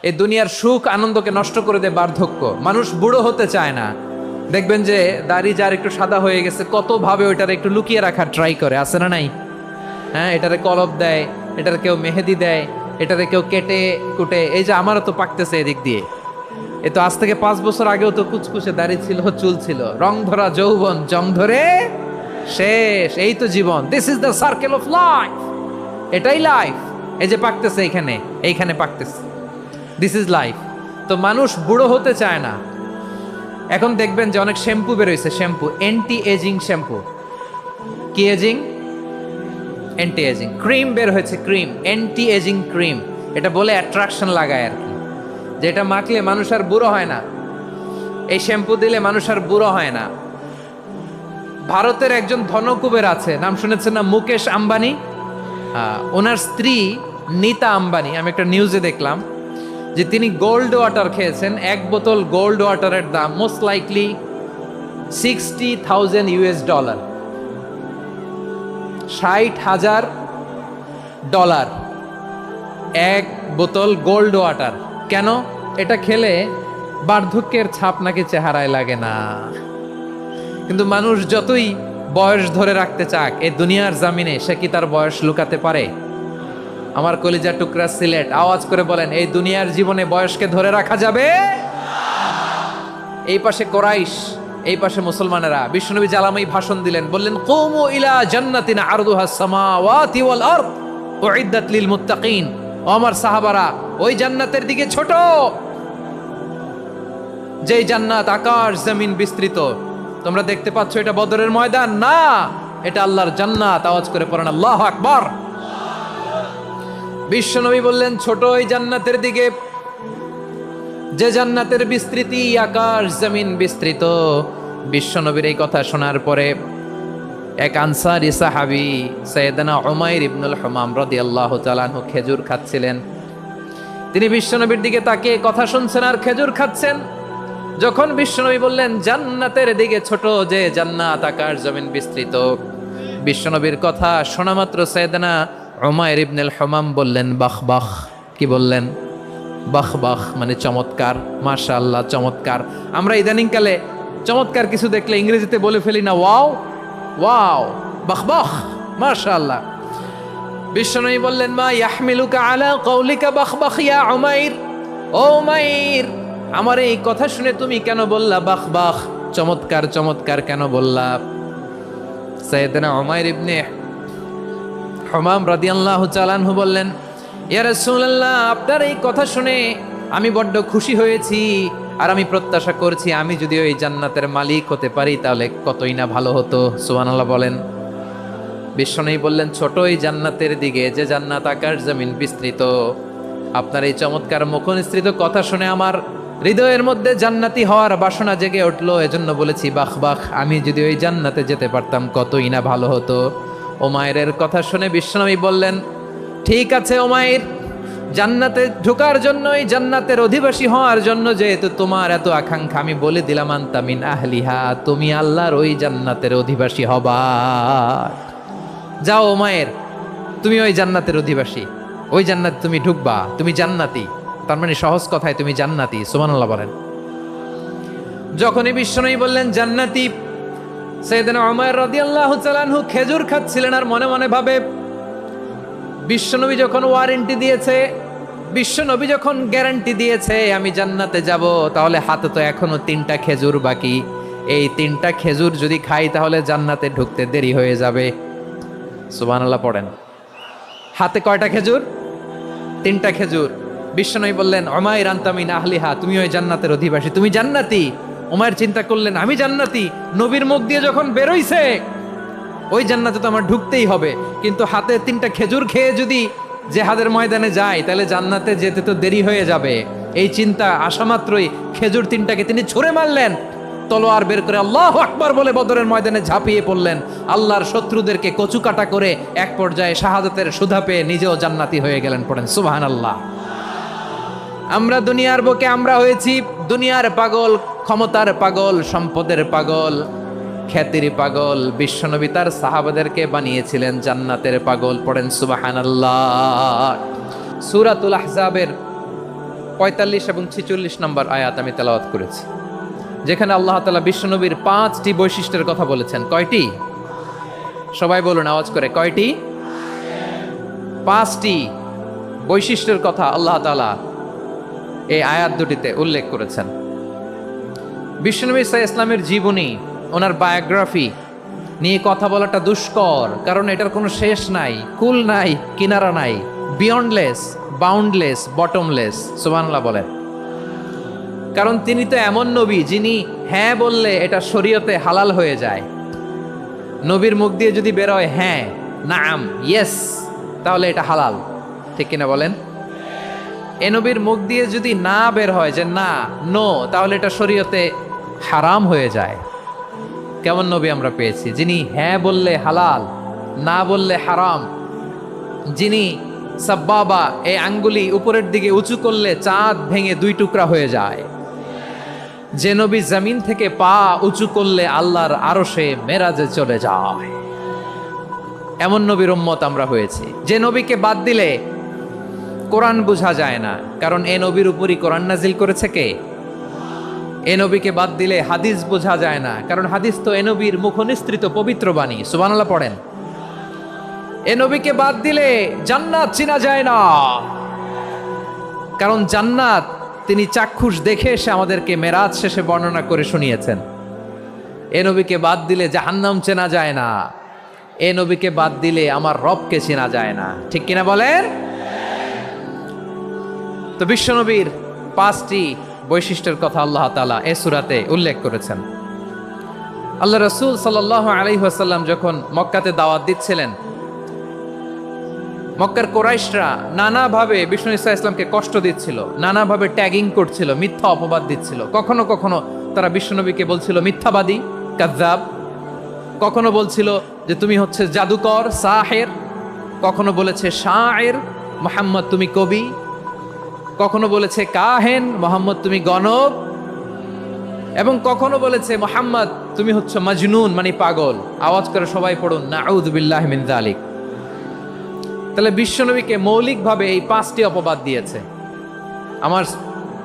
এই দুনিয়ার সুখ আনন্দকে নষ্ট করে দেয় বার্ধক্য। মানুষ বুড়ো হতে চায় না। দেখবেন যে দাড়ি যার একটু সাদা হয়ে গেছে কত ভাবে ওইটারে একটু লুকিয়ে রাখার ট্রাই করে, আছে না নাই? হ্যাঁ, এটারে কলপ দেয়, এটারে কেউ মেহেদি দেয়, এটারে কেউ কেটে কুটে। এই যে আমারও তো পাকতেছে এদিক দিয়ে, এ তো আজ থেকে 5 বছর আগেও তো কুচকুচে দাড়ি ছিল, চুল ছিল, রং ধরা যৌবন জং ধরে শেষ। এই তো জীবন, this is the circle of life. এটাই লাইফ। এই যে পাকতেছে এইখানে পাকতেছে, দিস ইজ লাইফ। তো মানুষ বুড়ো হতে চায় না। এখন দেখবেন যে অনেক শ্যাম্পু বেরোইছে, শ্যাম্পু অ্যান্টি এজিং শ্যাম্পু। কি এজিং? Anti ageing. ক্রিম বের হয়েছে, ক্রিম অ্যান্টি এজিং ক্রিম। এটা বলে অ্যাট্রাকশন লাগায় আর কি, যেটা মাখলে মানুষ আর বুড়ো হয় না। এই শ্যাম্পু দিলে মানুষ আর বুড়ো হয় না। ভারতের একজন ধনকুবের আছে, নাম শুনেছেন না? মুকেশ আম্বানি। ওনার স্ত্রী নীতা আম্বানি, আমি একটা নিউজে দেখলাম যে তিনি গোল্ড ওয়াটার খেয়েছেন। 1 বোতল গোল্ড ওয়াটারের দাম মোস্ট লাইকলি $60,000, $60,000 1 বোতল গোল্ড ওয়াটার। কেন? এটা খেলে বার্ধক্যের ছাপ নাকি চেহারায় লাগে না। কিন্তু মানুষ যতই বয়স ধরে রাখতে চাক এই দুনিয়ার জামিনে, সে কি তার বয়স লুকাতে পারে? আমার কলিজা টুকরা সিলেট, আওয়াজ করে বলেন, এই দুনিয়ার জীবনে বয়সকে ধরে রাখা যাবে? এই পাশে কোরাইশ, এই পাশে মুসলমানেরা। বিশ্বনবী জালামাই ভাষণ দিলেন, বললেন, কুমু ইলা জান্নাতিন আরদুহাস সামাওয়াতি ওয়াল আরদ উইদ্দাত লিল মুত্তাকিন। ও আমার সাহাবারা, ওই জান্নাতের দিকে ছোট, যেই জান্নাত আকাশ জমিন বিস্তৃত। তোমরা দেখতে পাচ্ছ এটা বদরের ময়দান না, এটা আল্লাহর জান্নাত। আওয়াজ করে পড়েন আল্লাহু আকবার। বিশ্বনবী বললেন, ছোট ওই জান্নাতের দিকে, যে জান্নাতের বিস্তৃতি আকাশ জমিন বিস্তৃত। বিশ্বনবীর এই কথা শোনার পরে এক আনসারী সাহাবী সাইয়েদনা উমাইর ইবনুল হুমাম রাদিয়াল্লাহু তাআলা আনহু খেজুর খাচ্ছিলেন। তিনি বিশ্বনবীর দিকে তাকিয়ে কথা শুনছেন আর খেজুর খাচ্ছেন। যখন বিশ্বনবী বললেন জান্নাতের দিকে ছোট, যে জান্নাত আকাশ জমিন বিস্তৃত, বিশ্বনবীর কথা শোনা মাত্র সাইয়েদনা উমাইর ইবনুল হুমাম বললেন বাহ বাহ। কি বললেন? বাহ বাহ, মানে চমৎকার, মাশাআল্লাহ, চমৎকার। আমরা ইদানিং কালে চমৎকার কিছু দেখলে ইংরেজিতে বলে ফেলি না, ওয়াও ওয়াও, বাহ বাহ, মাশাআল্লাহ। বিশ্বনবী বললেন, মা ইয়াহমিলুকা আলা কওলিকা বাহ বাহ ইয়া উমাইর। ও উমাইর, আমার এই কথা শুনে তুমি কেন বললা বাহ বাহ, চমৎকার চমৎকার কেন বললা? সাইয়েদনা উমাইর ইবনে হুমাম রাদিয়াল্লাহু তাআলা আনহু বললেন, ইয়া রাসূলুল্লাহ, আপনার এই কথা শুনে আমি বড্ড খুশি হয়েছি, আর আমি প্রত্যাশা করছি আমি যদি ওই জান্নাতের মালিক হতে পারি তাহলে কতই না ভালো হতো। সুবহানাল্লাহ বলেন। বিশ্বনবী বললেন, ছোট ওই জান্নাতের দিকে, যে জান্নাত আকাশ জমিন বিস্তৃত। আপনার এই চমৎকার মুখনিসৃত কথা শুনে আমার হৃদয়ের মধ্যে জান্নাতি হওয়ার বাসনা জেগে উঠলো, এজন্য বলেছি বাহ বাহ, আমি যদি ওই জান্নাতে যেতে পারতাম কতই না ভালো হতো। উমাইরের কথা শুনে বিশ্বনবী বললেন, ঠিক আছে উমাইর, জান্নাতে ঢোকার জন্য, এই জান্নাতের অধিবাসী হওয়ার জন্য যেহেতু তোমার এত আকাঙ্ক্ষা, আমি বলে দিলাম আনতা মিন আহলিহা, তুমি আল্লাহর ওই জান্নাতের অধিবাসী হবা। যাও উমাইর, তুমি ওই জান্নাতের অধিবাসী, ওই জান্নাতে তুমি ঢুকবা, তুমি জান্নাতি। তার মানে সহজ কথায় তুমি জান্নাতি। সুবহানাল্লাহ বলেন। যখনই বিশ্বনবী বললেন জান্নাতি, সাইয়েদনা উমাইর রাদিয়াল্লাহু তাআলা আনহু খেজুর খাচ্ছিলেন আর মনে মনে ভাবে, বিশ্বনবী যখন ওয়ারেন্টি দিয়েছে, বিশ্বনবী যখন গ্যারান্টি দিয়েছে আমি জান্নাতে যাব, তাহলে হাতে তো এখনো 3টা খেজুর বাকি। এই 3টা খেজুর যদি খাই তাহলে জান্নাতে ঢুকতে দেরি হয়ে যাবে। সুবহানাল্লাহ পড়েন। হাতে কয়টা খেজুর? 3টা খেজুর। বিশ্বনবী বললেন, উমাইর আনতা মিন আহলিহা, তুমি ওই জান্নাতের অধিবাসী, তুমি জান্নাতি। উমাইর চিন্তা করলেন, আমি জান্নাতি, নবীর মুখ দিয়ে যখন বেরোইছে ওই জান্নাতে তো আমার ঢুকতেই হবে, কিন্তু হাতে 3টা খেজুর খেয়ে যদি জেহাদের ময়দানে যাই তাহলে জান্নাতে যেতে তো দেরি হয়ে যাবে। এই চিন্তা আসা মাত্রই খেজুর 3টাকে তিনি ছুঁড়ে মারলেন, তলোয়ার বের করে আল্লাহু আকবার বলে বদরের ময়দানে ঝাঁপিয়ে পড়লেন। আল্লাহর শত্রুদেরকে কচুকাটা করে এক পর্যায়ে শাহাদাতের সুধা পেয়ে নিজেও জান্নাতি হয়ে গেলেন। পড়েন সুবহানাল্লাহ। আমরা দুনিয়ার বুকে আমরা হয়েছি দুনিয়ার পাগল, ক্ষমতার পাগল, সম্পদের পাগল, খ্যাতির পাগল। বিশ্বনবী তার সাহাবাদেরকে বানিয়েছিলেন জান্নাতের পাগল। পড়েন সুবহানাল্লাহ। সূরাতুল আহজাবের 45 এবং 46 নম্বর আয়াত আমি তেলাওয়াত করেছি, যেখানে আল্লাহ তাআলা বিশ্বনবীর 5টি বৈশিষ্ট্যের কথা বলেছেন। কয়টি? সবাই বলুন আওয়াজ করে, কয়টি? 5টি বৈশিষ্ট্যের কথা আল্লাহ তাআলা এই আয়াত দুটিতে উল্লেখ করেছেন। বিশ্বনবী সাল্লাল্লাহু আলাইহি ইসলামের জীবনী, ওনার বায়োগ্রাফি নিয়ে কথা বলাটা দুষ্কর, কারণ এটার কোনো শেষ নাই, কুল নাই, কিনারা নাই, বিয়ন্ডলেস, বাউন্ডলেস, বটমলেস। সুবহানাল্লাহ বলেন। কারণ তিনি তো এমন নবী যিনি হ্যাঁ বললে এটা শরীয়তে হালাল হয়ে যায়। নবীর মুখ দিয়ে যদি বেরোয় হ্যাঁ, নাম, ইয়েস, তাহলে এটা হালাল। ঠিক কিনা বলেন? এ নবীর মুখ দিয়ে যদি না বের হয় যে না, নো, তাহলে এটা শরীয়তে হারাম হয়ে যায়। কেমন নবী আমরা পেয়েছি, যিনি হ্যাঁ বললে হালাল, না বললে হারাম, যিনি সাব্বাবা, এই আঙ্গুলি উপরের দিকে উঁচু করলে চাঁদ ভেঙে 2 টুকরা হয়ে যায়, যে নবী জমিন থেকে পা উঁচু করলে আল্লাহর আরশে মেরাজে চলে যায়, এমন নবীর উম্মত আমরা হয়েছি। যে নবীকে বাদ দিলে কোরআন বোঝা যায় না, কারণ এ নবীর উপরই কোরআন নাজিল করেছে কে? এ নবীকে বাদ দিলে হাদিস বোঝা যায় না, কারণ হাদিস তো এ নবীর মুখনিসৃত পবিত্র বাণী। সুবহানাল্লাহ পড়েন। এ নবীকে বাদ দিলে জান্নাত চিনা যায় না, কারণ জান্নাত তিনি চাক্ষুষ দেখে এসে আমাদেরকে মেরাজ শেষে বর্ণনা করে শুনিয়েছেন। এ নবীকে বাদ দিলে জাহান্নাম চেনা যায় না, এ নবীকে বাদ দিলে আমার রবকে চেনা যায় না। ঠিক কিনা বলেন? তো বিশ্বনবীর 5টি বৈশিষ্ট্যের কথা আল্লাহ তাআলা এই সূরাতে উল্লেখ করেছেন। আল্লাহ রাসূল সাল্লাল্লাহু আলাইহি ওয়াসাল্লাম যখন মক্কাতে দাওয়াত দিচ্ছিলেন, মক্কার কুরাইশরা নানাভাবে বিষ্ণু ঈসা ইসলামকে কষ্ট দিচ্ছিল, নানাভাবে ট্যাগিং করছিল, মিথ্যা অপবাদ দিচ্ছিল। কখনো কখনো তারা বিশ্বনবীকে বলছিল মিথ্যাবাদী, কাযযাব। কখনো বলছিল যে তুমি হচ্ছে জাদুকর, সাহের। কখনো বলেছে শায়ের, মুহাম্মদ তুমি কবি। কখনো বলেছে কাহেন, মোহাম্মদ তুমি গণক। এবং কখনো বলেছে মুহাম্মদ তুমি হচ্ছে মাজনুন, মানে পাগল। আওয়াজ করে সবাই পড়ুন, নাউযু বিল্লাহি মিন যালিক। তাহলে বিশ্বনবীকে মৌলিকভাবে এই 5টি অপবাদ দিয়েছে। আমার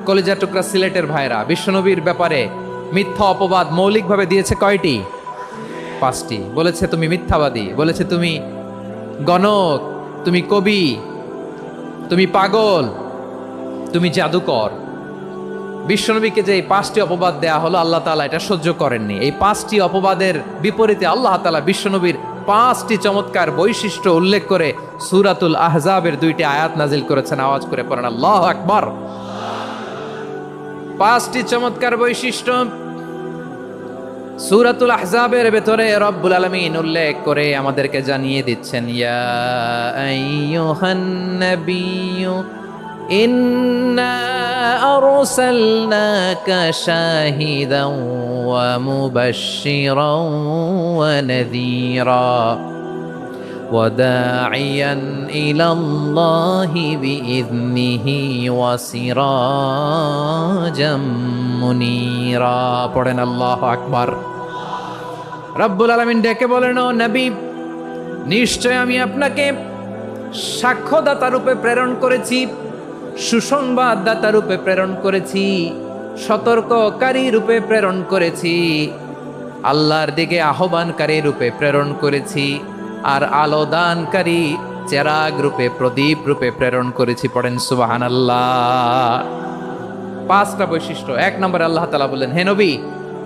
কলিজার টুকরা সিলেটের ভাইরা, বিশ্বনবীর ব্যাপারে মিথ্যা অপবাদ মৌলিকভাবে দিয়েছে কয়টি? 5টি। বলেছে তুমি মিথ্যাবাদী, বলেছে তুমি গণক, তুমি কবি, তুমি পাগল, তুমি জাদুকর। বিশ্বনবীকে যে এই 5টি অপবাদ দেয়া হলো, আল্লাহ তাআলা এটা সহ্য করেননি। এই 5টি অপবাদের বিপরীতে আল্লাহ তাআলা বিশ্বনবীর 5টি চমৎকার বৈশিষ্ট্য উল্লেখ করে সূরাতুল আহজাবের 2টি আয়াত নাজিল করেছেন। আওয়াজ করে পড়েন আল্লাহু আকবার। 5টি চমৎকার বৈশিষ্ট্য সূরাতুল আহজাবের ভেতরে রব্বুল আলামিন উল্লেখ করে আমাদেরকে জানিয়ে দিচ্ছেন, ইয়া আইয়ুহান নাবিয়্যু ইন্না আরসালনাকা শাহিদান ওয়া মুবাশশিরান ওয়া নাযীরা ওয়া দাঈয়ান ইলাল্লাহি বিইذনিহি ওয়া সিরাজাম মুনীরা। পড়েন আল্লাহু আকবার। রব্বুল আলামিন ডেকে বলেন, ও নবী, নিশ্চয় আমি আপনাকে সাক্ষ্যদাতা রূপে প্রেরণ করেছি, সুসংবাদদাতা রূপে প্রেরণ করেছি, সতর্ককারী রূপে প্রেরণ করেছি, আল্লাহর দিকে আহ্বানকারী রূপে প্রেরণ করেছি, আর আলো দানকারী চেরাগ রূপে, প্রদীপ রূপে প্রেরণ করেছি। পড়েন সুবহানাল্লাহ। 5টা বৈশিষ্ট্য। 1 নম্বরে আল্লাহ তাআলা বললেন, হে নবী,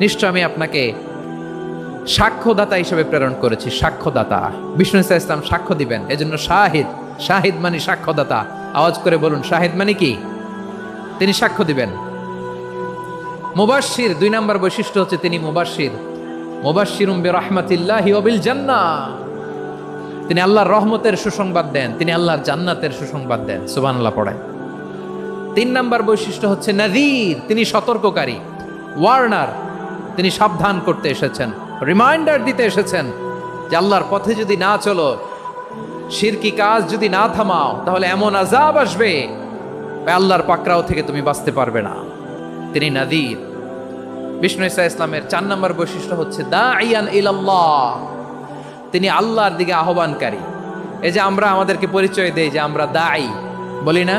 নিশ্চয় আমি আপনাকে সাক্ষ্যদাতা হিসেবে প্রেরণ করেছি। সাক্ষ্যদাতা, বিষ্ণু ঈসা ইসলাম সাক্ষ্য দিবেন, এজন্য শাহিদ। শাহিদ মানে সাক্ষ্যদাতা। আওয়াজ করে বলুন, শাহিদ মানে কি? তিনি সাক্ষ্য দিবেন। মুবাশশির, 2 নম্বর বৈশিষ্ট্য হচ্ছে তিনি মুবাশশির। মুবাশশিরুম বিরহমাতিল্লাহি ওয়া বিল জান্নাহ। তিনি আল্লাহর রহমতের সুসংবাদ দেন, তিনি আল্লাহর জান্নাতের সুসংবাদ দেন। সুবহানাল্লাহ পড়েন। 3 নম্বর বৈশিষ্ট্য হচ্ছে নাযীর, তিনি সতর্ককারী, ওয়ার্নার। তিনি সাবধান করতে এসেছেন, রিমাইন্ডার দিতে এসেছেন যে আল্লাহর পথে যদি না চলো, শিরকি কাজ যদি না থামাও, তাহলে এমন আযাব আসবে আল্লাহর পাকড়াও থেকে তুমি বাঁচতে পারবে না। তিনি নাযীর। বিষ্ণু ঈসা ইসলামের 4 নম্বর বৈশিষ্ট্য হচ্ছে দাঈয়ান ইলাল্লাহ, তিনি আল্লাহর দিকে আহ্বানকারী। এই যে আমরা আমাদেরকে পরিচয় দেই যে আমরা দাঈ, বলি না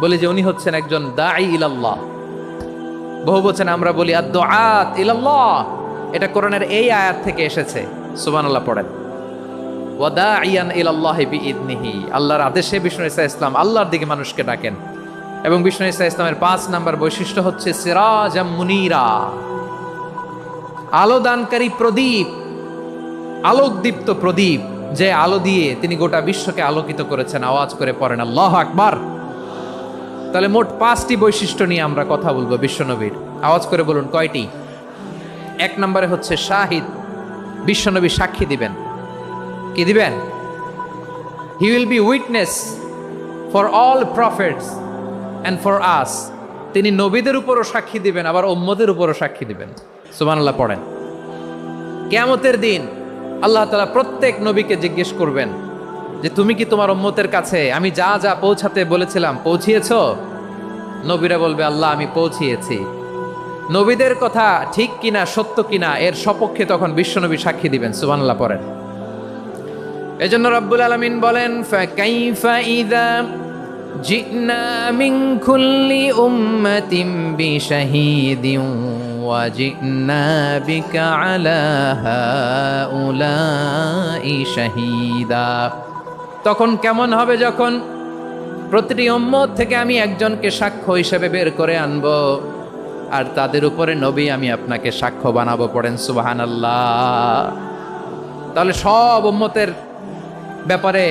বলি যে উনি হচ্ছেন একজন দাঈ ইলাল্লাহ। বহু বচনে আমরা বলি আদ-দুআত ইলাল্লাহ। এটা কোরআনের এই আয়াত থেকে এসেছে। সুবহানাল্লাহ পড়েন। ওয়া দাঈয়ান ইলাল্লাহি বিইذনিহি। আল্লাহর আদেশে বিষ্ণু ঈসা ইসলাম আল্লাহর দিকে মানুষকে ডাকেন। এবং বিষ্ণু ঈসা ইসলামের 5 নাম্বার বৈশিষ্ট্য হচ্ছে সিরাজাম মুনীরা, আলো দানকারী প্রদীপ, আলোকদীপ্ত প্রদীপ, যে আলো দিয়ে তিনি গোটা বিশ্বকে আলোকিত করেছেন। আওয়াজ করে পড়েন আল্লাহু আকবার। তাহলে মোট 5টি বৈশিষ্ট্য নিয়ে আমরা কথা বলবো বিশ্বনবীর। আওয়াজ করে বলুন কয়টি? 1 নম্বরে হচ্ছে শাহিদ, বিশ্বনবী সাক্ষী দিবেন। কি দিবেন? He will be witness for all prophets and for us. তিনি নবীদের উপরও সাক্ষী দিবেন, আবার উম্মতের উপরও সাক্ষী দিবেন। সুবহানাল্লাহ পড়েন। কিয়ামতের দিন আল্লাহ তাআলা প্রত্যেক নবীকে জিজ্ঞেস করবেন যে তুমি কি তোমার উম্মতের কাছে আমি যা যা পৌঁছাতে বলেছিলাম পৌঁছিয়েছো? নবীরা বলবে আল্লাহ আমি পৌঁছিয়েছি। নবীদের কথা ঠিক কিনা, সত্য কিনা, এর সপক্ষে তখন বিশ্বনবী সাক্ষী দিবেন। সুবহানাল্লাহ পড়েন। এজন্য রব্বুল আলামিন বলেন ফাকাইফা ইযা জিনা মিন কুল্লি উম্মাতিন বিশাহীদিন ওয়া জিনা বিকা আলা হাউলাই শাহীদা। তখন কেমন হবে যখন প্রতিটি উম্মত থেকে আমি একজনকে সাক্ষ্য হিসেবে বের করে আনবো, আর তাদের উপরে নবী আমি আপনাকে সাক্ষ্য বানাবো। পড়েন সুবহানাল্লাহ। তাহলে সব উম্মতের ব্যাপারে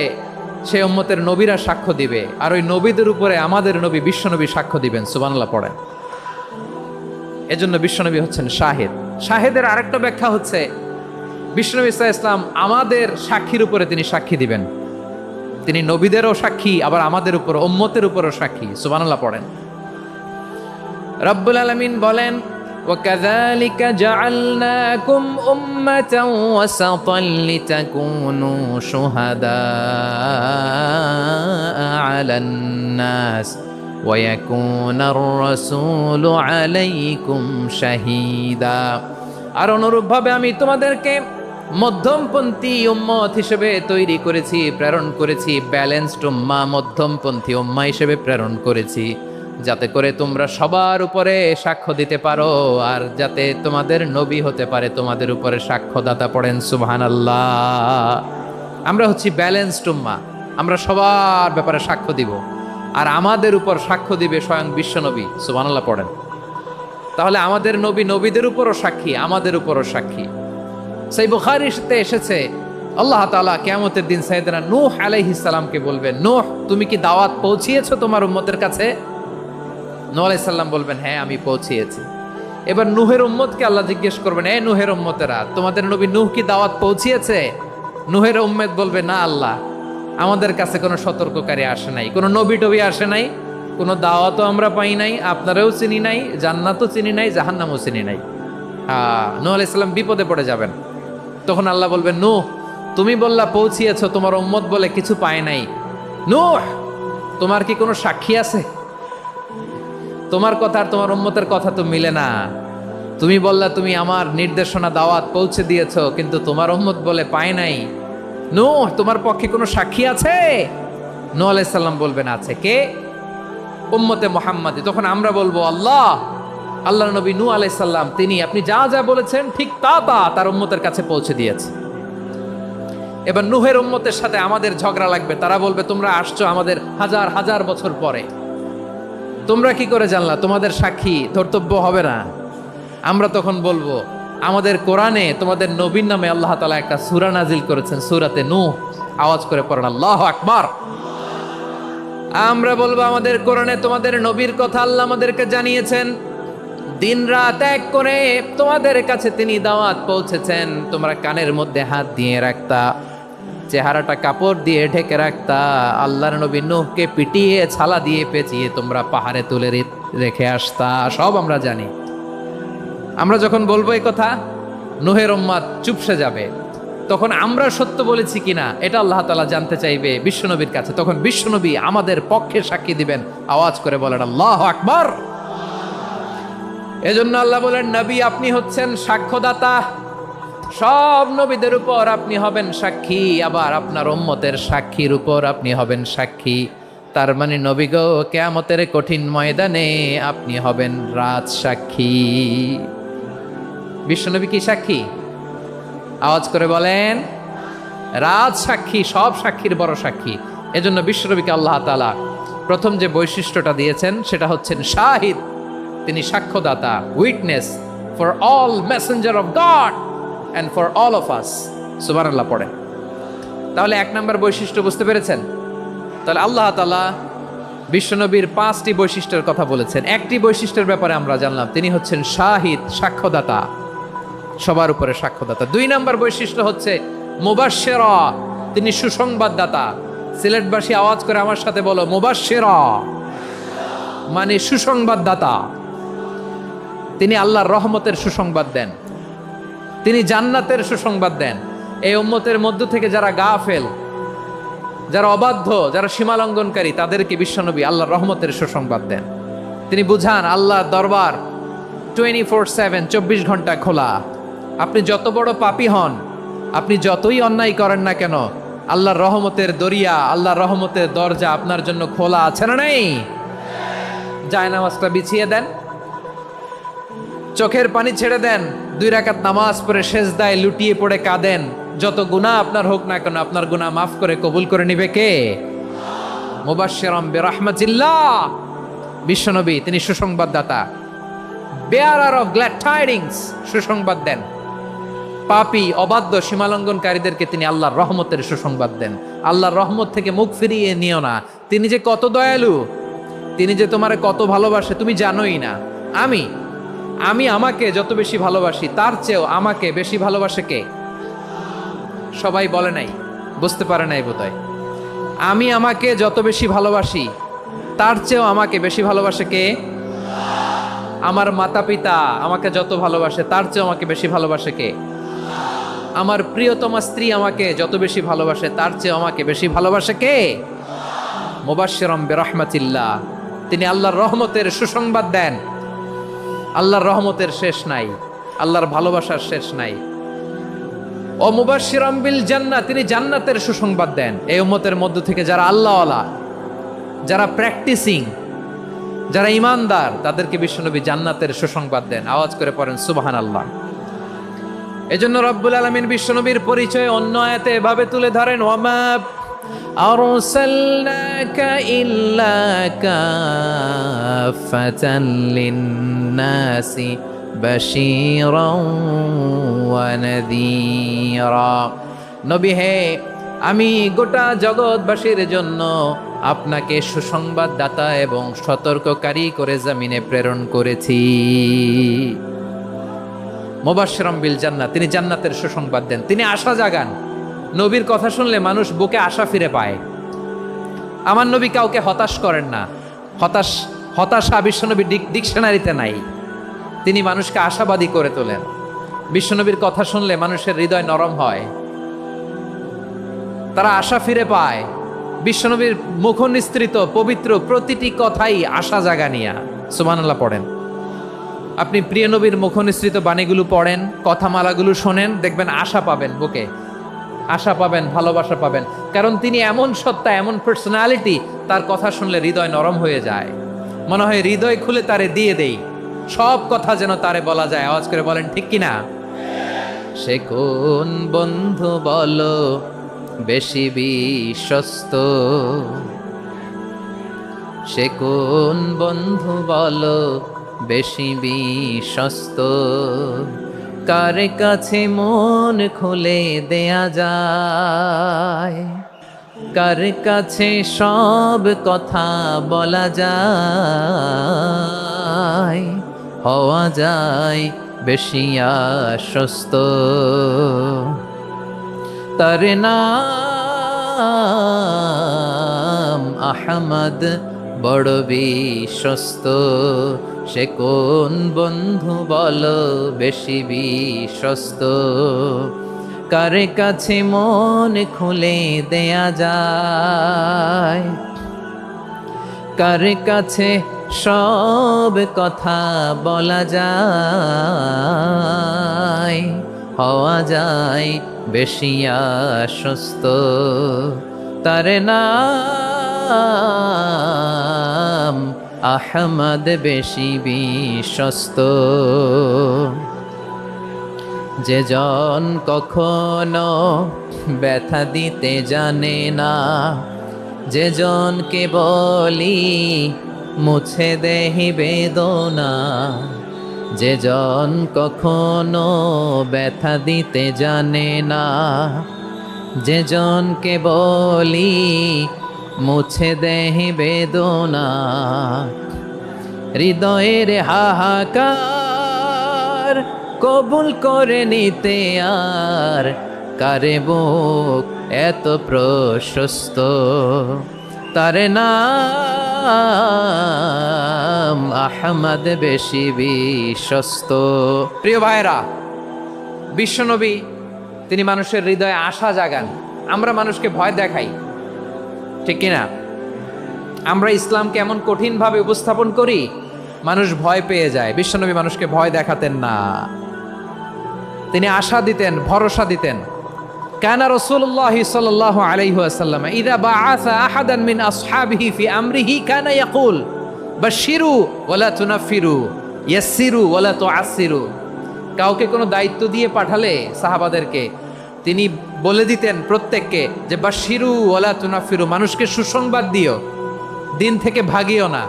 সেই উম্মতের নবীরা সাক্ষ্য দিবে, আর ওই নবীদের উপরে আমাদের নবী বিশ্বনবী সাক্ষ্য দিবেন। সুবহানাল্লাহ পড়েন। এজন্য বিশ্বনবী হচ্ছেন শাহিদ। শাহিদের আরেকটা ব্যাখ্যা হচ্ছে বিশ্বনবী সাল্লাল্লাহু আলাইহি ওয়াসাল্লাম আমাদের সাক্ষীর উপরে তিনি সাক্ষী দিবেন। তিনি নবীদেরও সাক্ষী, আবার আমাদের উপর উম্মতের উপরও সাক্ষী। সুবহানাল্লাহ পড়েন। রব্বুল আলামিন বলেন وَكَذَلِكَ جَعَلْنَاكُمْ أُمَّةً وَسَطًا لِتَكُونُوا شُهَدَاءَ عَلَى النَّاسِ وَيَكُونَ الرَّسُولُ عَلَيْكُمْ شَهِيدًا। আর অনুরূপভাবে আমি তোমাদেরকে মধ্যমপন্থী উম্মত হিসেবে তৈরি করেছি, প্রেরণ করেছি। ব্যালেন্সড উম্মাহ, মধ্যমপন্থী উম্মাহ হিসেবে প্রেরণ করেছি, যাতে করে তোমরা সবার উপরে সাক্ষ্য দিতে পারো, আর যাতে তোমাদের নবী হতে পারে তোমাদের উপরে সাক্ষ্যদাতা। পড়েন সুবহানাল্লাহ। আমরা হচ্ছি ব্যালেন্সড উম্মাহ, আমরা সবার ব্যাপারে সাক্ষ্য দিব, আর আমাদের উপর সাক্ষ্য দিবে স্বয়ং বিশ্বনবী। সুবহানাল্লাহ পড়েন। তাহলে আমাদের নবী নবীদের উপরও সাক্ষী, আমাদের উপরও সাক্ষী। সেই বুখারীতে এসেছে আল্লাহ তাআলা কিয়ামতের দিন সাইয়েদনা নূহ আলাইহিস সালামকে বলবেন, নূহ তুমি কি দাওয়াত পৌঁছিয়েছো তোমার উম্মতের কাছে? নূহ আলাইহিস সালাম বলবেন হ্যাঁ আমি পৌঁছিয়েছি। এবার নূহের উম্মতকে আল্লাহ জিজ্ঞেস করবেন, এ নূহের উম্মতেরা তোমাদের নবী নূহ কি দাওয়াত পৌঁছিয়েছে? নূহের উম্মত বলবে না আল্লাহ, আমাদের কাছে কোনো সতর্ককারী আসে নাই, কোনো নবী টবি আসে নাই, কোনো দাওয়াতও আমরা পাই নাই, আপনারাও চিনি নাই, জান্নাতও চিনি নাই, জাহান্নামও চিনি নাই। নূহ আলাইহিস সালাম বিপদে পড়ে যাবেন। তখন আল্লাহ বলবেন নূহ তুমি বললা পৌঁছিয়েছো, তোমার উম্মত বলে কিছু পায় নাই। নূহ তোমার কি কোনো সাক্ষী আছে? তোমার কথা আর তোমার উম্মতের কথা তো মিলে না। তুমি বললা তুমি আমার নির্দেশনা দাওয়াত পৌঁছে দিয়েছো, কিন্তু তোমার উম্মত বলে পায় নাই। নূহ তোমার পক্ষে কোনো সাক্ষী আছে? নূহ আলাইহিস সালাম বলবেন আছে। কে? উম্মতে মুহাম্মাদি। তখন আমরা বলবো আল্লাহ, আল্লাহর নবী নূহ আলাইহিস সালাম তিনি আপনি যা যা বলেছেন ঠিক তা তা তার উম্মতের কাছে পৌঁছে দিয়েছে। এবার নূহের উম্মতের সাথে আমাদের ঝগড়া লাগবে। তারা বলবে তোমরা আসছো আমাদের হাজার হাজার বছর পরে, তোমরা কি করে জানলা? তোমাদের সাক্ষী ধর্তব্য হবে না। আমরা তখন বলবো আমাদের কোরআনে তোমাদের নবীর নামে আল্লাহ তাআলা একটা সূরা নাজিল করেছেন, সূরাতে নূহ। আওয়াজ করে পড়েন আল্লাহু আকবার। আমরা বলবো আমাদের কোরআনে তোমাদের নবীর কথা আল্লাহ আমাদেরকে জানিয়েছেন, দিন রাত এক করে তোমাদের কাছে তিনি দাওয়াত পৌঁছেছেন। তোমরা কানের মধ্যে হাত দিয়ে রাখতা, চেহারাটা কাপড় দিয়ে ঢেকে রাখতা, আল্লাহর নবী নূহকে পিটিয়ে ছালা দিয়ে পেঁচিয়ে তোমরা পাহাড়ে তুলে রেখে আসতা। সব আমরা জানি। আমরা যখন বলবো এই কথা, নূহের উম্মত চুপসে যাবে। তখন আমরা সত্য বলেছি কিনা এটা আল্লাহ তাআলা জানতে চাইবে বিশ্বনবীর কাছে। তখন বিশ্বনবী আমাদের পক্ষে সাক্ষী দিবেন। আওয়াজ করে বলেন আল্লাহু আকবার। এজন্য আল্লাহ বলেন নবী আপনি হচ্ছেন সাক্ষ্যদাতা, সব নবীদের উপর আপনি হবেন সাক্ষী, আবার আপনার উম্মতের সাক্ষীর উপর আপনি হবেন সাক্ষী। তার মানে নবী গো, কিয়ামতের কঠিন ময়দানে আপনি হবেন রাজ সাক্ষী। বিশ্বনবী কি সাক্ষী? আওয়াজ করে বলেন, রাজ সাক্ষী, সব সাক্ষীর বড় সাক্ষী। এজন্য বিশ্বনবীকে আল্লাহ তাআলা প্রথম যে বৈশিষ্ট্যটা দিয়েছেন সেটা হচ্ছেন শাহিদ। তিনি সাক্ষ্যদাতা, witness for all messenger of God and for all of us. সুবহানাল্লাহ পড়ে। তাহলে এক নম্বর বৈশিষ্ট্য বুঝতে পেরেছেন? তাহলে আল্লাহ তাআলা বিশ্বনবীর 5টি বৈশিষ্ট্যের কথা বলেছেন। একটি বৈশিষ্ট্যের ব্যাপারে আমরা জানলাম, তিনি হচ্ছেন শাহিদ, সাক্ষ্যদাতা, সবার উপরে সাক্ষ্যদাতা। 2 নম্বর বৈশিষ্ট্য হচ্ছে মুবাশশিরা, তিনি সুসংবাদদাতা। সিলেটবাসী আওয়াজ করে আমার সাথে বলো, মুবাশশিরা মানে সুসংবাদদাতা। তিনি আল্লাহর রহমতের সুসংবাদ দেন, তিনি জান্নাতের সুসংবাদ দেন। এই উম্মতের মধ্য থেকে যারা গাফেল, যারা অবাধ্য, যারা সীমালঙ্ঘনকারী, তাদেরকে বিশ্বনবী আল্লাহর রহমতের সুসংবাদ দেন। তিনি বুঝান আল্লাহর দরবার 24/7, 24 ঘন্টা খোলা। আপনি যত বড় পাপী হন, আপনি যতই অন্যায় করেন না কেন, আল্লাহর রহমতের দরিয়া, আল্লাহর রহমতের দরজা আপনার জন্য খোলা আছে না নেই? জায়নামাজটা বিছিয়ে দেন, চোখের পানি ছেড়ে দেন, 2 রাকাত নামাজ পড়ে সেজদায় লুটিয়ে পড়ে কাঁদেন। যত গুনাহ আপনার হোক না কেন, আপনার গুনাহ মাফ করে কবুল করে নিবে কে? মুবাশশিরাম বিরাহমাতিল্লাহ। বিশ্বনবী তিনি সুসংবাদদাতা, বেয়ারার অফ গ্ল্যাড টাইডিংস, সুসংবাদ দেন। পাপী, অবাধ্য, সীমালঙ্ঘনকারীদেরকে তিনি আল্লাহর রহমতের সুসংবাদ দেন। আল্লাহর রহমত থেকে মুখ ফিরিয়ে নিও না। তিনি যে কত দয়ালু, তিনি যে তোমারে কত ভালোবাসে তুমি জানোই না। আমি আমাকে যত বেশি ভালোবাসি, তার চেয়েও আমাকে বেশি ভালোবাসে কে? সবাই বলে নাই, বুঝতে পারে নাই বোধহয়। আমি আমাকে যত বেশি ভালোবাসি, তার চেয়েও আমাকে বেশি ভালোবাসে কে? আমার মাতা পিতা আমাকে যত ভালোবাসে, তার চেয়েও আমাকে বেশি ভালোবাসে কে? আমার প্রিয়তমা স্ত্রী আমাকে যত বেশি ভালোবাসে, তার চেয়েও আমাকে বেশি ভালোবাসে কে? মুবাশশিরাম বিরাহমাতিল্লাহ, তিনি আল্লাহর রহমতের সুসংবাদ দেন। আল্লাহর রহমতের শেষ নাই, আল্লাহর ভালোবাসার শেষ নাই। ও মুবাশশিরাম বিল জান্নাহ, তিনি জান্নাতের সুসংবাদ দেন। এই উম্মতের মধ্য থেকে যারা আল্লাহওয়ালা, যারা প্র্যাকটিসিং, যারা ইমানদার, তাদেরকে বিশ্বনবী জান্নাতের সুসংবাদ দেন। আওয়াজ করে পড়েন সুবহানাল্লাহ। এজন্য রব্বুল আলামিন বিশ্বনবীর পরিচয় অন্য আয়াতে এভাবে তুলে ধরেন, ওয়ামা আরসালনাকা ইল্লা কাফাতান লিন্নাসি বাশীরাও ওয়া নাযীরা। নবী হে, আমি গোটা জগৎবাসীর জন্য আপনাকে সুসংবাদদাতা এবং সতর্ককারী করে জমিনে প্রেরণ করেছি। মুবাশশিরাম বিল জান্নাহ, তিনি জান্নাতের সুসংবাদ দেন, তিনি আশা জাগান। নবীর কথা শুনলে মানুষ বুকে আশা ফিরে পায়। আমার নবী কাউকে হতাশ করেন না। হতাশা বিশ্বনবীর ডিকশনারিতে নাই। তিনি মানুষকে আশাবাদী করে তোলেন। বিশ্বনবীর কথা শুনলে মানুষের হৃদয় নরম হয়, তারা আশা ফিরে পায়। বিশ্বনবীর মুখ নিঃসৃত পবিত্র প্রতিটি কথাই আশা জাগানিয়া। সুবহানাল্লাহ পড়েন। আপনি প্রিয় নবীর মুখ নিঃসৃত বাণীগুলো পড়েন, কথামালাগুলো শোনেন, দেখবেন আশা পাবেন, বুকে আশা পাবেন, ভালোবাসা পাবেন। কারণ তিনি এমন সত্তা, এমন পার্সোনালিটি, তার কথা শুনলে হৃদয় নরম হয়ে যায়। মনে হয় হৃদয় খুলে তারে দিয়ে দেই, সব কথা যেন তারে বলা যায়। আওয়াজ করে বলেন ঠিক কিনা? সে কোন বন্ধু বলো বেশি বিশ্বস্ত, সে কোন বন্ধু বলো বেশি বিশ্বস্ত, কার কাছে মন খুলে দেয়া যায়, কার কাছে সব কথা বলা যায়, হওয়া যায় বেশি আশ্বস্ত। তার নাম আহমদ, বড় বিশ্বস্ত। সে কোন বন্ধু বলো বেশি বিশ্বস্ত, কার কাছে মন খুলে দেয়া যায়, কার কাছে সব কথা বলা যায়, হওয়া যায় বেশি আশ্বস্ত। তার নাম নাম আহমদ বেশি বিশ্বস্ত। যে জন কখনো ব্যথা দিতে জানে না, যে জনকে বলি মুছে দেহি বেদনা, যে জন কখনো ব্যথা দিতে জানে না, যে জনকে বলি মুছে দেহি বেদনা, হৃদয়ের হাহাকার কবুল করে নিতে আর কারে বুক এত প্রশস্ত। তার নাম আহমদ বেশি বিশ্বস্ত। প্রিয় ভাইরা, বিশ্বনবী তিনি মানুষের হৃদয়ে আশা জাগান। আমরা মানুষকে ভয় দেখাই, ঠিক কিনা? আমরা ইসলামকে এমন কঠিনভাবে উপস্থাপন করি, মানুষ ভয় পেয়ে যায়। বিশ্বনবী মানুষকে ভয় দেখাতেন না, তিনি আশা দিতেন, ভরসা দিতেন। কানা রাসূলুল্লাহ সাল্লাল্লাহু আলাইহি ওয়াসাল্লাম ইযা বাআসা আহাদান মিন আসহাবিহি ফি আমরিহি কানা ইয়াকুল বাশশিরু ওয়ালা তুনাফিরু ইয়াসসিরু ওয়ালা তুআসসিরু। কাউকে কোনো দায়িত্ব দিয়ে পাঠালে সাহাবাদেরকে তিনি বলে দিতেন প্রত্যেককে যে বাশশিরু ওয়ালা তুনাফিরু, মানুষকে সুসংবাদ দিও, দিন থেকে ভাগিও না।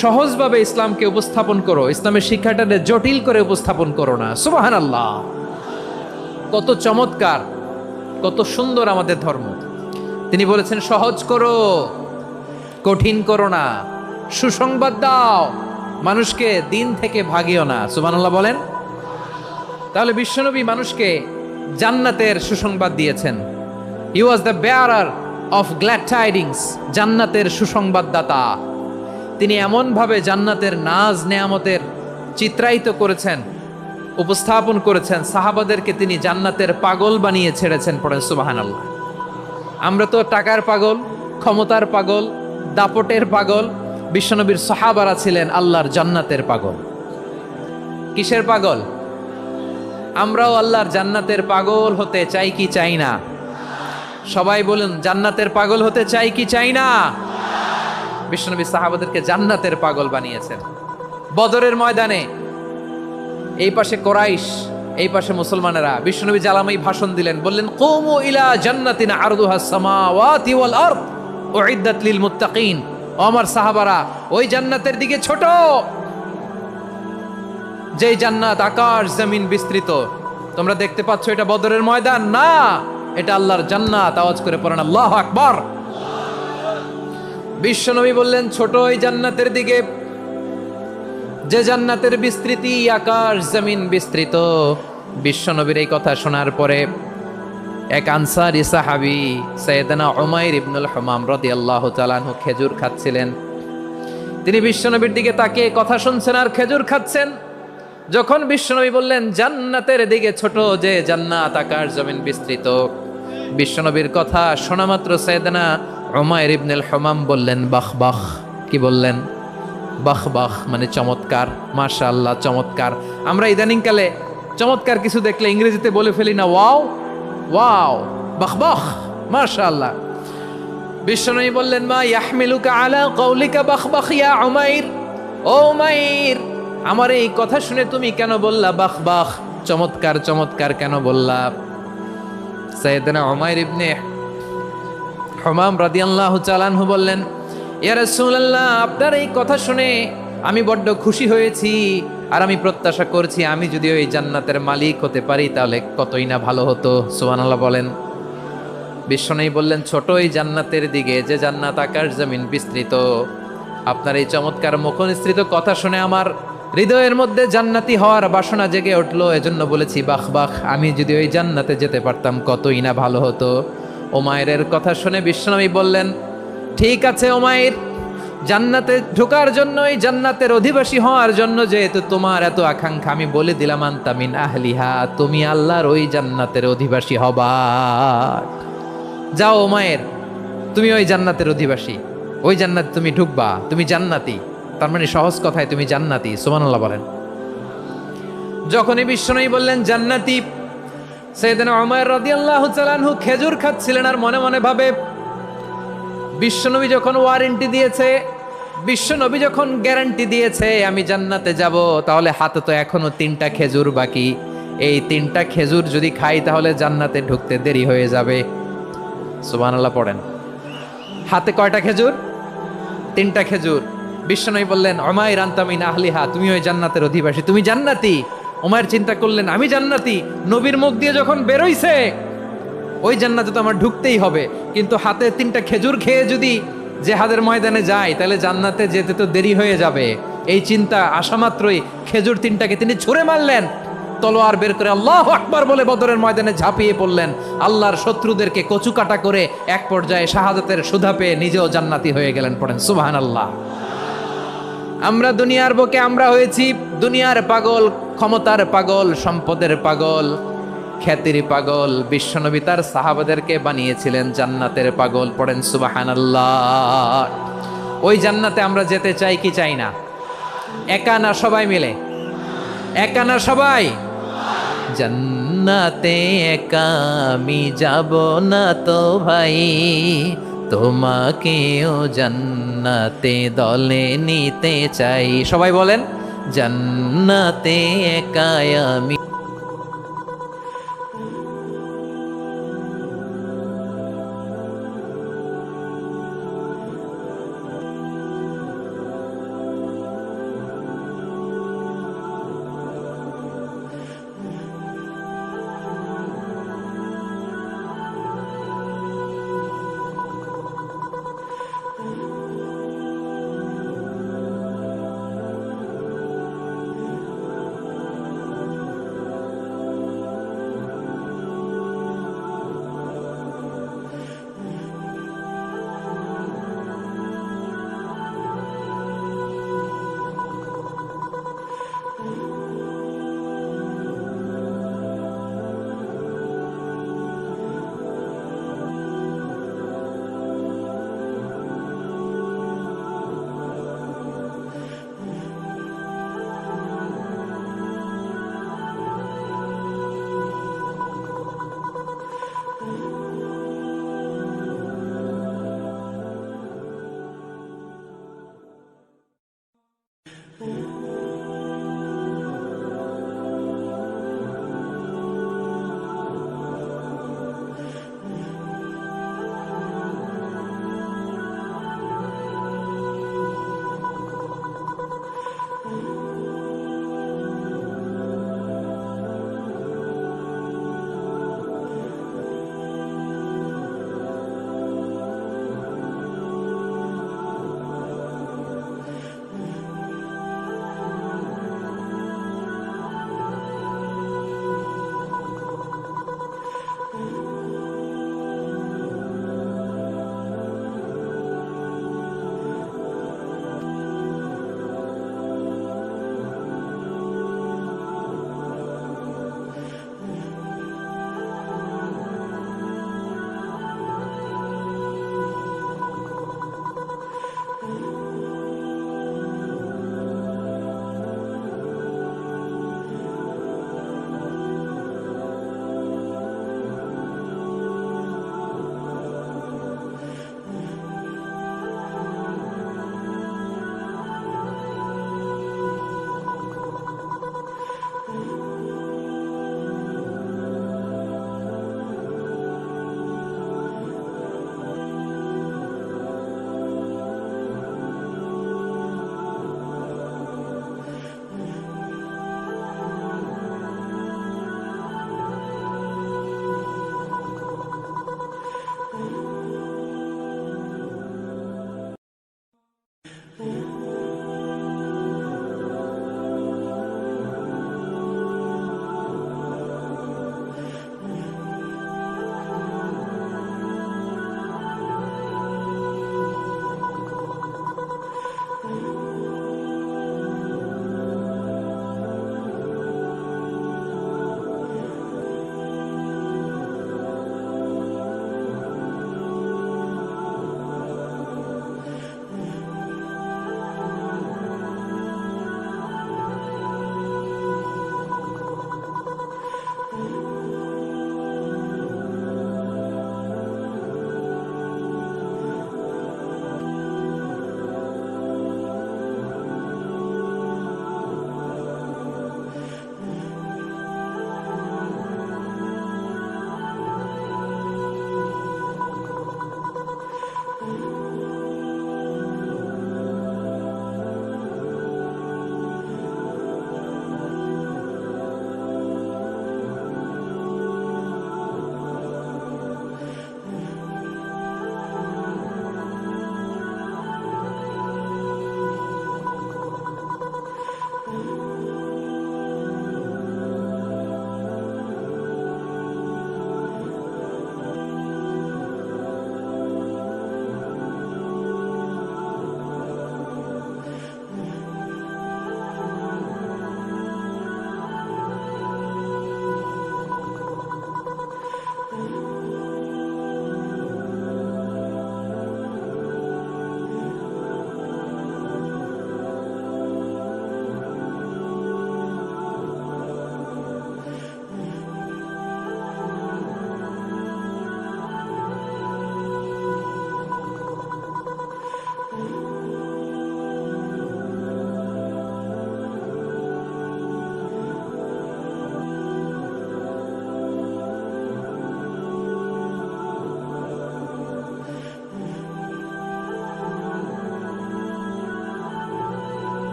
সহজভাবে ইসলামকে উপস্থাপন করো, ইসলামের শিক্ষাটাকে জটিল করে উপস্থাপন করো না। সুবহানাল্লাহ, কত চমৎকার, কত সুন্দর আমাদের ধর্ম। তিনি বলেছেন সহজ করো, কঠিন করো না, সুসংবাদ দাও, মানুষকে দিন থেকে ভাগিও না। সুবহানাল্লাহ বলেন। তাহলে বিশ্বনবী মানুষকে জান্নাতের সুসংবাদ দিয়েছেন। He was the bearer of glad tidings, জান্নাতের সুসংবাদদাতা। তিনি এমনভাবে জান্নাতের নাজ নেয়ামতের চিত্রায়িত করেছেন, উপস্থাপন করেছেন, সাহাবাদেরকে তিনি জান্নাতের পাগল বানিয়ে ছেড়েছেন। পড়েন সুবহানাল্লাহ। আমরা তো টাকার পাগল, ক্ষমতার পাগল, দাপটের পাগল। বিশ্বনবীর সাহাবারা ছিলেন আল্লাহর জান্নাতের পাগল। কিসের পাগল? আমরাও আল্লাহর জান্নাতের পাগল হতে চাই কি চাই না? সবাই বলুন, জান্নাতের পাগল হতে চাই কি চাই না? বিশ্বনবী সাহাবাদেরকে জান্নাতের পাগল বানিয়েছেন। বদরের ময়দানে এই পাশে কোরাইশ, এই পাশে মুসলমানেরা। বিশ্বনবী জ্বালাময়ী ভাষণ দিলেন, বললেন কুমু ইলা জান্নাতিন আরদুহাস সামাওয়াতি ওয়াল আরদ উইদ্দাত লিল মুত্তাকিন। ও আমার সাহাবারা, ওই জান্নাতের দিকে ছোট, যেই জান্নাত আকাশ জমিন বিস্তৃত। তোমরা দেখতে পাচ্ছ এটা বদরের ময়দান না, এটা আল্লাহর জান্নাত। আওয়াজ করে পড়েন আল্লাহু আকবার। বিশ্বনবী বললেন ছোট ওই জান্নাতের দিকে, যে জান্নাতের বিস্তৃতি আকাশ জমিন বিস্তৃত। বিশ্বনবীর এই কথা শোনার পরে এক আনসারী সাহাবী সাইয়েদনা উমাইর ইবনুল হুমাম রাদিয়াল্লাহু তাআলা আনহু খেজুর খাচ্ছিলেন। তিনি বিশ্বনবীর দিকে তাকিয়ে কথা শুনছেন আর খেজুর খাচ্ছেন। যখন বিশ্বনবী বললেন জান্নাতের দিকে ছোট, যে জান্নাত আকাশ জমিন বিস্তৃত, বিশ্বনবীর কথা শোনা মাত্র সাইয়েদনা উমাইর ইবনুল হুমাম বললেন বাহ বাহ। কি বললেন? বাহ বাহ মানে চমৎকার, মাশাআল্লাহ চমৎকার। আমরা ইদানিংকালে চমৎকার কিছু দেখলে ইংরেজিতে বলে ফেলি না ওয়াও ওয়াও, বাহ বাহ, মাশাআল্লাহ। বিশ্বনবী বললেন মা ইয়াহমিলুকা আলা কওলিকা বাহ বাহ ইয়া উমাইর। ও উমাইর, আমার এই কথা শুনে তুমি কেন বললা বাহ বাহ, চমৎকার চমৎকার কেন বললা? সাইয়েদনা উমাইর ইবনে হুমাম রাদিয়াল্লাহু তাআলা আনহু বললেন ইয়া রাসূলুল্লাহ, আপনার এই কথা শুনে আমি বড্ড খুশি হয়েছি, আর আমি প্রত্যাশা করছি আমি যদি ওই জান্নাতের মালিক হতে পারি তাহলে কতই না ভালো হতো। সুবহানাল্লাহ বলেন। বিশ্বনবী বললেন ছোট এই জান্নাতের দিকে, যে জান্নাত আকাশ জমিন বিস্তৃত। আপনার এই চমৎকার মুখনিসৃত কথা শুনে আমার হৃদয়ের মধ্যে জান্নাতি হওয়ার বাসনা জেগে উঠলো, এজন্য বলেছি বাহ বাহ, আমি যদি ওই জান্নাতে যেতে পারতাম কতই না ভালো হতো। উমাইরের কথা শুনে বিশ্বনবী বললেন ঠিক আছে উমাইর, জান্নাতে ঢোকার জন্য, এই জান্নাতের অধিবাসী হওয়ার জন্য যেহেতু তোমার এত আকাঙ্ক্ষা, আমি বলে দিলাম আনতা মিন আহলিহা, তুমি আল্লাহর ওই জান্নাতের অধিবাসী হবা। যাও উমাইর, তুমি ওই জান্নাতের অধিবাসী, ওই জান্নাতে তুমি ঢুকবা, তুমি জান্নাতি। তার মানে সহজ কথায় তুমি জান্নাতি। সুবহানাল্লাহ বলেন। যখনই বিশ্বনবী বললেন জান্নাতি, সাইয়েদনা উমাইর রাদিয়াল্লাহু তাআলা আনহু খেজুর খাচ্ছিলেন আর মনে মনে ভাবে বিশ্বনবী যখন ওয়ারেন্টি দিয়েছে, বিশ্বনবী যখন গ্যারান্টি দিয়েছে আমি জান্নাতে যাব, তাহলে হাতে তো এখনো 3টা খেজুর বাকি। এই 3টা খেজুর যদি খাই তাহলে জান্নাতে ঢুকতে দেরি হয়ে যাবে। সুবহানাল্লাহ পড়েন। হাতে কয়টা খেজুর? 3টা খেজুর। বিশ্বনবী বললেন, উমাইর আনতা মিন আহলিহা, তুমি ওই জান্নাতের অধিবাসী, তুমি জান্নাতি। উমাইর চিন্তা করলেন, আমি জান্নাতি, নবীর মুখ দিয়ে যখন বেরোইছে ওই জান্নাতে তো আমার ঢুকতেই হবে, কিন্তু হাতে 3টা খেজুর খেয়ে যদি জেহাদের ময়দানে যাই তাহলে জান্নাতে যেতে তো দেরি হয়ে যাবে। এই চিন্তা আসা মাত্রই খেজুর 3টাকে তিনি ছুঁড়ে মারলেন, তলোয়ার বের করে আল্লাহু আকবার বলে বদরের ময়দানে ঝাঁপিয়ে পড়লেন। আল্লাহর শত্রুদেরকে কচুকাটা করে এক পর্যায়ে শাহাদাতের সুধা পেয়ে নিজেও জান্নাতি হয়ে গেলেন। পড়েন সুবহানাল্লাহ। আমরা দুনিয়ার বুকে আমরা হয়েছি দুনিয়ার পাগল, ক্ষমতার পাগল, সম্পদের পাগল, খ্যাতির পাগল। বিশ্বনবী তার সাহাবাদেরকে বানিয়েছিলেন জান্নাতের পাগল। পড়েন সুবহানাল্লাহ। ওই জান্নাতে আমরা যেতে চাই কি চাই না? একা না সবাই মিলে? একা না সবাই? জান্নাতে একা আমি যাব না তো ভাই, তোমাকেও জান্নাতে দলে নিতে চাই। সবাই বলেন, জান্নাতে একা আমি।